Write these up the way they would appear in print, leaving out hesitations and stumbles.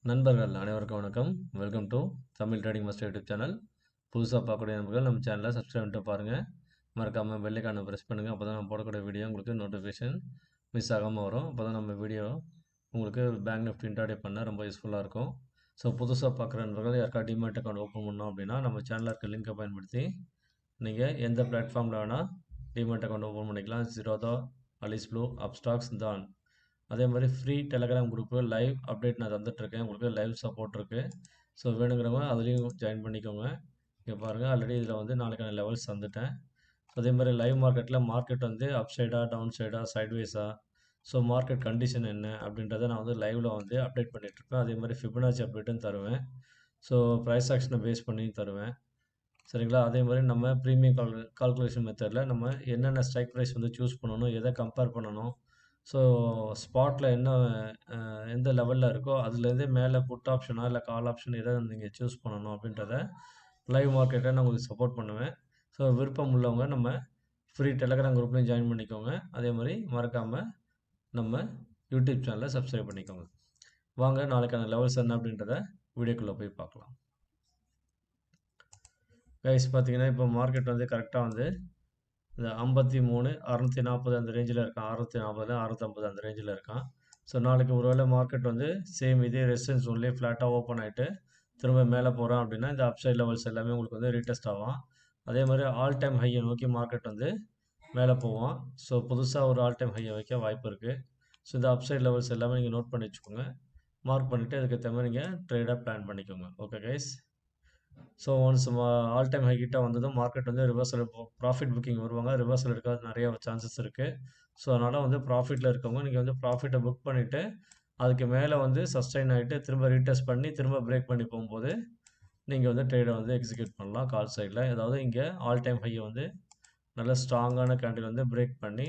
நண்பர்கள் அனைவருக்கும் வணக்கம். Welcome to Tamil trading master YouTube channel. புதுசாக பார்க்கக்கூடிய நண்பர்கள் நம்ம சேனலை சப்ஸ்கிரைப் பண்ணிட்டு பாருங்கள். மறக்காமல் பெல்லைக்கான ப்ரெஸ் பண்ணுங்கள். அப்போ தான் நம்ம போடக்கூடிய வீடியோ உங்களுக்கு நோட்டிஃபிகேஷன் மிஸ் ஆகாமல் வரும். அப்போ தான் நம்ம வீடியோ உங்களுக்கு பேங்க் நிஃப்டி இன்ட்ராடே பண்ண ரொம்ப யூஸ்ஃபுல்லாக இருக்கும். ஸோ புதுசாக பார்க்குற நண்பர்கள் யாருக்கா டிமேட் அக்கௌண்ட் ஓப்பன் பண்ணோம் அப்படின்னா நம்ம சேனலில் இருக்க லிங்கை பயன்படுத்தி நீங்கள் எந்த பிளாட்ஃபார்மில் வேணால் டிமேட் அக்கௌண்ட் ஓப்பன் பண்ணிக்கலாம். ஜீரோதா, அலிஸ் ப்ளூ, அப்ஸ்டாக்ஸ், தான். அதே மாதிரி free Telegram group live update நான் தந்துட்டுருக்கேன். உங்களுக்கு லைவ் சப்போர்ட் இருக்குது. ஸோ வேணுங்கிறவங்க அதுலேயும் ஜாயின் பண்ணிக்கோங்க. இங்கே பாருங்கள், ஆல்ரெடி இதில் வந்து நாளைக்கான லெவல்ஸ் வந்துட்டேன். அதே மாதிரி லைவ் மார்க்கெட் வந்து அப் சைடாக, டவுன் சைடாக, சைட்வேஸாக, ஸோ மார்க்கெட் கண்டிஷன் என்ன அப்படின்றத நான் வந்து லைவில் வந்து அப்டேட் பண்ணிகிட்ருப்பேன். அதே மாதிரி ஃபிபனாச்சி அப்டேட்டும் தருவேன். ஸோ ப்ரைஸ் ஆக்ஷனை பேஸ் பண்ணி தருவேன். சரிங்களா? அதே மாதிரி நம்ம ப்ரீமியம் கால்குலேஷன் மெத்தடில் நம்ம என்னென்ன ஸ்ட்ரைக் ப்ரைஸ் வந்து சூஸ் பண்ணணும், எதை கம்பேர் பண்ணணும், ஸோ ஸ்பாட்டில் என்ன எந்த லெவலில் இருக்கோ அதுலேருந்தே மேலே புட் ஆப்ஷனா இல்லை கால் ஆப்ஷன் எதை நீங்கள் சூஸ் பண்ணணும் அப்படின்றத லைவ் மார்க்கெட்டை நான் உங்களுக்கு சப்போர்ட் பண்ணுவேன். ஸோ விருப்பம் உள்ளவங்க நம்ம ஃப்ரீ டெலகிராம் குரூப்லையும் ஜாயின் பண்ணிக்கோங்க. அதே மாதிரி மறக்காமல் நம்ம யூடியூப் சேனலை சப்ஸ்கிரைப் பண்ணிக்கோங்க. வாங்க நாளைக்கான லெவல்ஸ் என்ன அப்படின்றத வீடியோக்குள்ளே போய் பார்க்கலாம். கைஸ் பார்த்தீங்கன்னா இப்போ மார்க்கெட் வந்து கரெக்டாக வந்து இந்த 53 640 அந்த ரேஞ்சில் இருக்கான். 640 650 அந்த ரேஞ்சில் இருக்கான். ஸோ நாளைக்கு ஒருவேளை மார்க்கெட் வந்து சேம் இதே ரெசிஸ்டன்ஸ் ஒன்லேயே ஃப்ளாட்டாக ஓப்பன் ஆகிட்டு திரும்ப மேலே போகிறோம் அப்படின்னா இந்த அப்சைட் லெவல்ஸ் எல்லாமே உங்களுக்கு வந்து ரீடெஸ்ட் ஆகும். அதே மாதிரி ஆல் டைம் ஹையை நோக்கி மார்க்கெட் வந்து மேலே போவோம். ஸோ புதுசாக ஒரு ஆல் டைம் ஹையை வைக்க வாய்ப்பு இருக்குது. ஸோ இந்த அப்சைட் லெவல்ஸ் எல்லாமே நீங்கள் நோட் பண்ணி வச்சுக்கோங்க. மார்க் பண்ணிவிட்டு அதுக்கேற்ற மாதிரி நீங்கள் ட்ரேடாக பிளான் பண்ணிக்கோங்க. Okay guys. So once all time high கிட்ட வந்ததும் மார்க்கெட் வந்து ரிவர்சல் ப்ராஃபிட் புக்கிங் வருவாங்க. ரிவர்சல் எடுக்க நிறைய சான்சஸ் இருக்குது. ஸோ அதனால் வந்து ப்ராஃபிட்டில் இருக்கவங்க நீங்கள் வந்து ப்ராஃபிட்டை புக் பண்ணிவிட்டு அதுக்கு மேலே வந்து சஸ்டைன் ஆகிட்டு திரும்ப ரீடெஸ்ட் பண்ணி திரும்ப பிரேக் பண்ணி போகும்போது நீங்கள் வந்து ட்ரேடை வந்து எக்ஸிக்யூட் பண்ணலாம் கால் சைடில். அதாவது இங்கே ஆல் டைம் ஹையை வந்து நல்ல ஸ்ட்ராங்கான கேண்டில் வந்து பிரேக் பண்ணி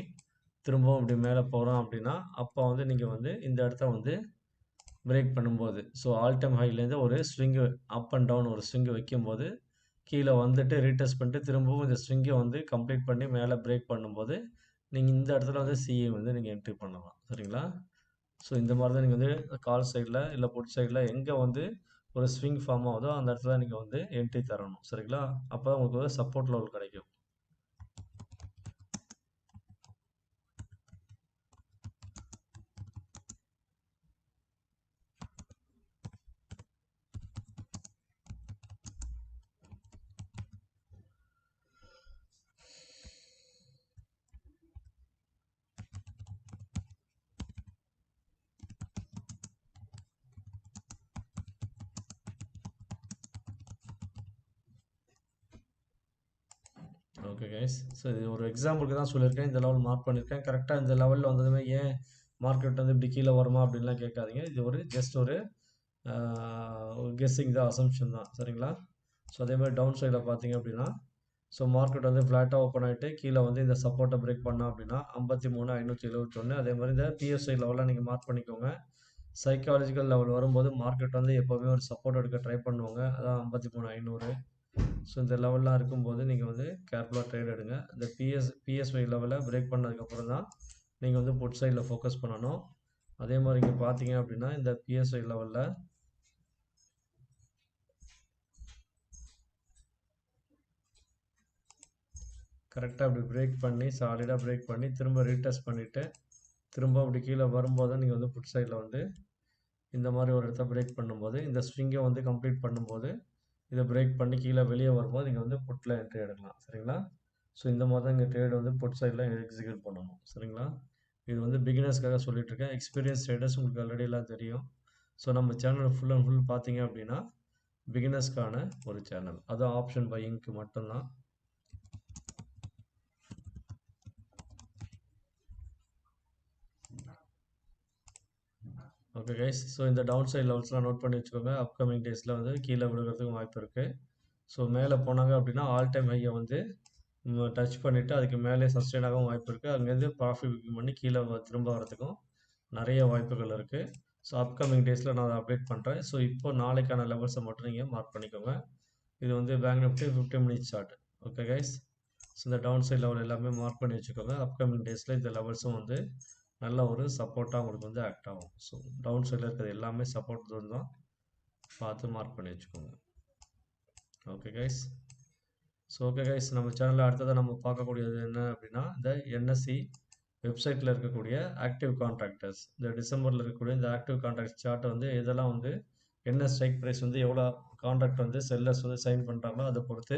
திரும்பவும் இப்படி மேலே போகிறோம் அப்படின்னா அப்போ வந்து நீங்கள் வந்து இந்த இடத்த வந்து பிரேக் பண்ணும்போது ஸோ ஆல் டைம் ஹைலேருந்து ஒரு ஸ்விங்கு அப் அண்ட் டவுன் ஒரு ஸ்விங்கு வைக்கும்போது கீழே வந்துட்டு ரீடெஸ்ட் பண்ணிட்டு திரும்பவும் இந்த ஸ்விங்கை வந்து கம்ப்ளீட் பண்ணி மேலே பிரேக் பண்ணும்போது நீங்கள் இந்த இடத்துல வந்து சிஏ வந்து நீங்கள் என்ட்ரி பண்ணலாம். சரிங்களா? ஸோ இந்த மாதிரி தான் நீங்கள் வந்து கால் சைடில் இல்லை புட் சைடில் எங்கே வந்து ஒரு ஸ்விங் ஃபார்ம் ஆகுதோ அந்த இடத்துல நீங்கள் வந்து என்ட்ரி தரணும். சரிங்களா? அப்போ தான் உங்களுக்கு ஒரு சப்போர்ட் லெவல் கிடைக்கும். Okay guys. ஸோ இது ஒரு எக்ஸாம்பிளுக்கு தான் சொல்லியிருக்கேன். இந்த லெவல் மார்க் பண்ணியிருக்கேன். கரெக்டாக இந்த லெவலில் வந்ததுமே ஏன் மார்க்கெட் வந்து இப்படி கீழே வருமா அப்படின்லாம் கேட்காதீங்க. இது ஒரு ஜஸ்ட் ஒரு கெஸ்ஸிங் தான், அசம்ஷன் தான். சரிங்களா? ஸோ அதே மாதிரி டவுன் சைடில் பார்த்தீங்க அப்படின்னா ஸோ மார்க்கெட் வந்து ஃப்ளாட்டாக ஓப்பன் ஆகிட்டு கீழே வந்து இந்த சப்போர்ட்டை பிரேக் பண்ணோம் அப்படின்னா 53 571. அதே மாதிரி இந்த பிஎஸ்ஐ லெவலில் நீங்கள் மார்க் பண்ணிக்கோங்க. சைக்காலஜிக்கல் லெவல் வரும்போது மார்க்கெட் வந்து எப்போவுமே ஒரு சப்போர்ட் எடுக்க ட்ரை பண்ணுவாங்க. அதான் 53 500. ஸோ இந்த லெவல்லாம் இருக்கும்போது நீங்கள் வந்து கேர்ஃபுல்லாக ட்ரேட் எடுங்க. இந்த பிஎஸ்ஒய் லெவலில் பிரேக் பண்ணதுக்கப்புறம் தான் நீங்கள் வந்து புட் சைடில் ஃபோக்கஸ் பண்ணணும். அதே மாதிரி இங்கே பார்த்தீங்க அப்படின்னா இந்த பிஎஸ்ஒய் லெவலில் கரெக்டாக அப்படி பிரேக் பண்ணி சாலிடாக பிரேக் பண்ணி திரும்ப ரீடெஸ்ட் பண்ணிவிட்டு திரும்ப அப்படி கீழே வரும்போது நீங்கள் வந்து புட் சைடில் வந்து இந்த மாதிரி ஒரு இடத்த பிரேக் பண்ணும்போது இந்த ஸ்விங்கை வந்து கம்ப்ளீட் பண்ணும்போது இதை பிரேக் பண்ணி கீழே வெளியே வரும்போது நீங்கள் வந்து புட்டில் என்ட்ரி எடுக்கலாம். சரிங்களா? ஸோ இந்த மாதிரி தான் இங்கே ட்ரேட் வந்து புட் சைடில் எக்ஸிக்யூட் பண்ணணும். சரிங்களா? இது வந்து பிகினர்ஸ்க்காக சொல்லிகிட்ருக்கேன். எக்ஸ்பீரியன்ஸ் ட்ரேடர்ஸ் உங்களுக்கு ஆல்ரெடி எல்லாம் தெரியும். ஸோ நம்ம சேனல் ஃபுல் அண்ட் ஃபுல் பார்த்தீங்க அப்படின்னா பிகினர்ஸ்க்கான ஒரு சேனல். அது ஆப்ஷன் பையிங்க்கு மட்டும்தான். Okay guys. ஸோ இந்த டவுன் சைட் லெவல்ஸ்லாம் நோட் பண்ணி வச்சுக்கோங்க. அப்கமிங் டேஸில் வந்து கீழே விழுகிறதுக்கும் வாய்ப்பு இருக்குது. ஸோ மேலே போனாங்க அப்படின்னா ஆல் டைம் ஹையை வந்து டச் பண்ணிவிட்டு அதுக்கு மேலே சஸ்டெயின் ஆகவும் வாய்ப்பு இருக்குது. அங்கேருந்து ப்ராஃபிட் புக்கிங் பண்ணி கீழே திரும்ப வரதுக்கும் நிறைய வாய்ப்புகள் இருக்குது. ஸோ அப்கமிங் டேஸில் நான் அதை அப்டேட் பண்ணுறேன். ஸோ இப்போ நாளைக்கான லெவல்ஸை மட்டும் நீங்கள் மார்க் பண்ணிக்கோங்க. இது வந்து bank Nifty 50 minutes chart. Okay guys. So இந்த டவுன் சைட் லெவல் எல்லாமே மார்க் பண்ணி வச்சுக்கோங்க. அப்கமிங் டேஸில் இந்த லெவல்ஸும் வந்து நல்ல ஒரு சப்போர்ட்டாக உங்களுக்கு வந்து ஆக்ட் ஆகும். ஸோ டவுன் சைடில் இருக்கிறது எல்லாமே சப்போர்ட் ஜோன் தான். பார்த்து மார்க் பண்ணி வச்சுக்கோங்க. Okay guys. So okay guys, நம்ம சேனலில் அடுத்ததாக நம்ம பார்க்கக்கூடியது என்ன அப்படின்னா, இந்த என்எஸ்சி வெப்சைட்டில் இருக்கக்கூடிய ஆக்டிவ் கான்ட்ராக்டர்ஸ், இந்த டிசம்பரில் இருக்கக்கூடிய இந்த ஆக்டிவ் கான்ட்ராக்ட் சார்ட்டை வந்து இதெல்லாம் வந்து என்ன ஸ்ட்ரைக் ப்ரைஸ் வந்து எவ்வளோ கான்ட்ராக்ட் வந்து செல்லர்ஸ் வந்து சைன் பண்ணுறாங்களோ அதை பொறுத்து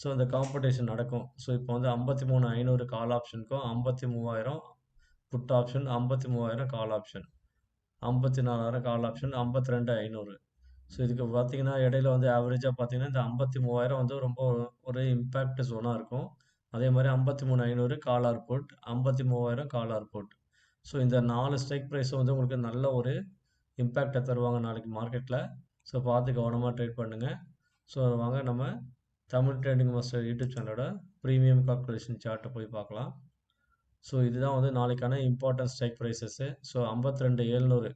ஸோ இந்த காம்படிஷன் நடக்கும். ஸோ இப்போ வந்து 53,500 கால் ஆப்ஷனுக்கும் 53,000 put option, 53,000 call option, 54,000 call option, 52,500. So இதுக்கு பார்த்தீங்கன்னா இடையில வந்து ஆவரேஜாக பார்த்தீங்கன்னா இந்த 53,000 வந்து ரொம்ப ஒரு இம்பேக்ட் ஜோனாக இருக்கும். அதே மாதிரி 53,500 call or put, 53,000 call or put. So இந்த 4 ஸ்ட்ரைக் ப்ரைஸும் வந்து உங்களுக்கு நல்ல ஒரு இம்பேக்டை தருவாங்க நாளைக்கு மார்க்கெட்டில். ஸோ பார்த்து கவனமாக ட்ரேட் பண்ணுங்கள். ஸோ வாங்க நம்ம தமிழ் ட்ரேடிங் மாஸ்டர் யூடியூப் சேனலோட ப்ரீமியம் கால்குலேஷன் சார்ட்டை போய் பார்க்கலாம். ஸோ இதுதான் வந்து நாளைக்கான இம்பார்ட்டன்ட் ஸ்ட்ரைக் ப்ரைஸஸ்ஸு. ஸோ 52,700,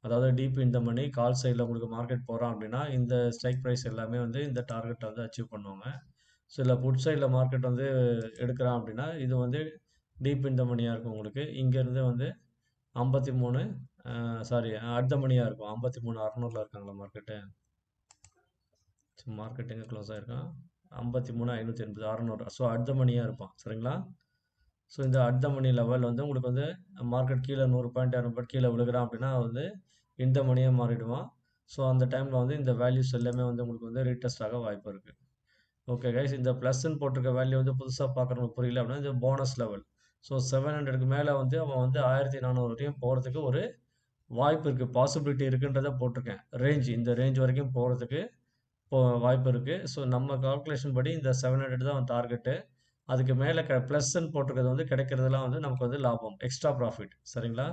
அதாவது டீப் இந்த மணி கால் சைடில் உங்களுக்கு மார்க்கெட் போகிறோம் அப்படின்னா இந்த ஸ்ட்ரைக் ப்ரைஸ் எல்லாமே வந்து இந்த டார்கெட்டை வந்து அச்சீவ் பண்ணுவாங்க. ஸோ இல்லை புட் சைடில் மார்க்கெட் வந்து எடுக்கிறான் அப்படின்னா இது வந்து டீப் இந்த மணியாக இருக்கும். உங்களுக்கு இங்கேருந்து வந்து 53 சாரி அடுத்த மணியாக இருக்கும். 53,600 இருக்காங்களா மார்க்கெட்டு. ஸோ மார்க்கெட் எங்கே க்ளோஸ் ஆகிருக்கான், 53,580, 600. ஸோ அடுத்த மணியாக இருப்பான் சரிங்களா. ஸோ இந்த அடுத்த மணி லெவல் வந்து உங்களுக்கு வந்து மார்க்கெட் கீழே 100 பாயிண்ட் 200 பாயிண்ட் கீழே விழுகிறான் அப்படின்னா வந்து இந்த மணியாக மாறிடுவான். ஸோ அந்த டைமில் வந்து இந்த வேல்யூஸ் எல்லாமே வந்து உங்களுக்கு வந்து ரீடெஸ்ட் ஆக வாய்ப்பு இருக்குது. ஓகே கைஸ், இந்த ப்ளஸ்ன்னு போட்டிருக்க வேல்யூ வந்து புதுசாக பார்க்குறவங்க புரியல அப்படின்னா இந்த போனஸ் லெவல். ஸோ 700க்கு மேலே வந்து அவன் வந்து 1,400 வரையும் போகிறதுக்கு ஒரு வாய்ப்பு இருக்குது, பாசிபிலிட்டி இருக்குன்றதை போட்டிருக்கேன். ரேஞ்ச் இந்த ரேஞ்ச் வரைக்கும் போகிறதுக்கு வாய்ப்பு இருக்குது. ஸோ நம்ம கால்குலேஷன் படி இந்த 700 தான் டார்கெட்டு. அதுக்கு மேலே ப்ளஸ்ன்னு போட்டிருக்கிறது வந்து கிடைக்கிறதுலாம் வந்து நமக்கு வந்து லாபம், எக்ஸ்ட்ரா ப்ராஃபிட் சரிங்களா.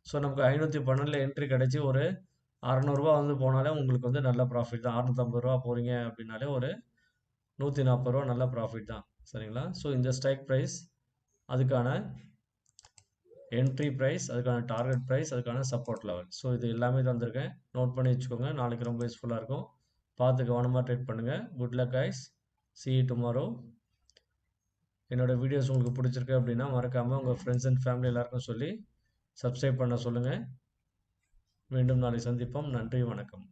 ஸோ நமக்கு 512 என்ட்ரி கிடச்சி ஒரு 600 வந்து போனாலே உங்களுக்கு வந்து நல்ல ப்ராஃபிட் தான். 650 போகிறீங்க அப்படின்னாலே ஒரு 140 நல்ல ப்ராஃபிட் தான் சரிங்களா. ஸோ இந்த ஸ்ட்ரைக் ப்ரைஸ், அதுக்கான என்ட்ரி ப்ரைஸ், அதுக்கான டார்கெட் ப்ரைஸ், அதுக்கான சப்போர்ட் லெவல், ஸோ இது எல்லாமே தந்திருக்கேன். நோட் பண்ணி வச்சுக்கோங்க, நாளைக்கு ரொம்ப யூஸ்ஃபுல்லாக இருக்கும். பார்த்து கவனமாக ட்ரேட் பண்ணுங்கள். Good luck guys, see you tomorrow. என்னோடய வீடியோஸ் உங்களுக்கு பிடிச்சிருக்கு அப்படின்னா மறக்காமல் உங்கள் ஃப்ரெண்ட்ஸ் அண்ட் ஃபேமிலி எல்லாருக்கும் சொல்லி சப்ஸ்கிரைப் பண்ண சொல்லுங்கள். மீண்டும் நாளை சந்திப்போம். நன்றி, வணக்கம்.